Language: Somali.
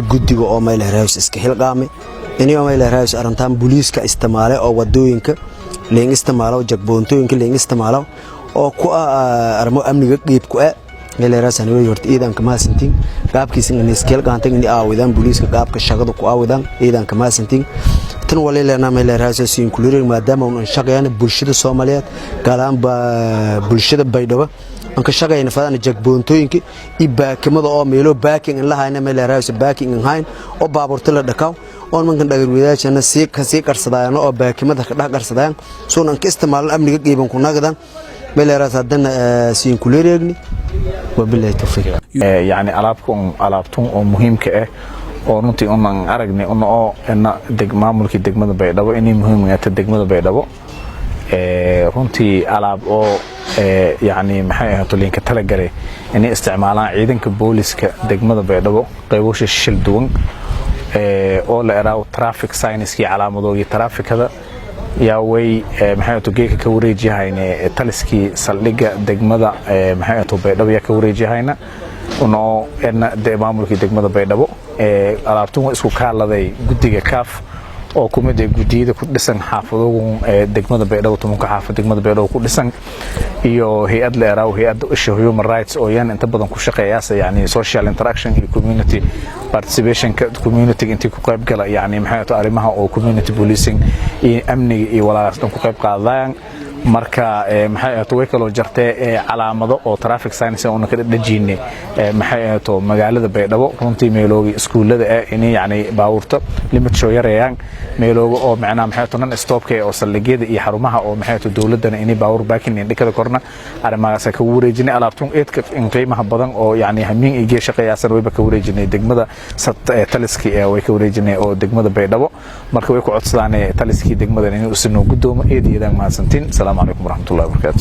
guddiga oo meel raas iska hilqaamay inay meel raas arintan booliiska isticmaalay oo wadooyinka leen isticmaalo jagboontooyinka leen isticmaalo oo ku armo amniga qeyb ku meel raas anoo horta ciidanka maasantiin qaabkiisa in iska hilqaantay in aawidan booliiska qaabka shaqada ku aawidan ciidanka maasantiin tan waleelana meel raas siin kulireen maadaama uu shaqeeyana bulshada Soomaaliyeed galaan bulshada Baydhabo anka shaqeeyna fadana jagboontooyinka baakimada oo meelo baaking in la hayna meel raas baaking in hayn oo baabuurta la dhakaw oo mankan dhagarwadaashana si qarsadayna oo baakimada ka dhaqarsadaan soo aan ka isticmaalan amniga qeyban ku nagadan meel raas hadana siin kulireegni wabillahi tawfiiq يعني alaabtun oo muhiimka ah oo runtii aan aragnay oo maamulka degmada Baydhabo inay muhiim u tahay degmada Baydhabo runtii alaab oo يعني maxay ahayd linka tala galay inay isticmaalaan ciidanka booliska degmada Baydhabo qaybosha shil duwan oo la iraaw traffic signs ki calaamadooda trafficada yaa way maxay ahayd geeka ka wareejiyahayna taliskii saldhiga degmada maxay ahayd Baydhabo yaa ka wareejiyahayna oo maamulka degmada Baydhabo alaabtun isku kaaladay guddiga kaaf oo kumida gudiyada ku dhisan xaafadooda degmada Baydhabo tumanka xaafad degmada Baydhabo ku dhisan iyo hay'ad la iraaw hay'adda human rights oo yan inta badan ku shaqeeyaysa yani social interaction iyo community participation community intii ku qayb gala yani maxay tahay arimaha oo community policing iyo amniga iyo walaalaas ku qayb qaadayaan marka maxay ahayd way kala jartay calaamado oo traffic signs oo ka dhajinay maxay ahayd magaalada Baydhabo runtii meelooga iskuulada in yani baawurta limit soo yareeyaan meelooga oo macna maxay ahayd stopka oo saldhigyada iyo xarumaha oo maxay ahayd dawladana inay baawur baakin dhikada korna arimahaas ka wareejinay alaabtun eedka in qiimaha badan oo yani hamiin iyo shaqeeyaasan wayba ka wareejinay degmada taliski way ka wareejinay oo degmada Baydhabo marka way ku codsadaan taliski degmada inay u soo gudoomo eediyada maasantiin السلام عليكم ورحمة الله وبركاته.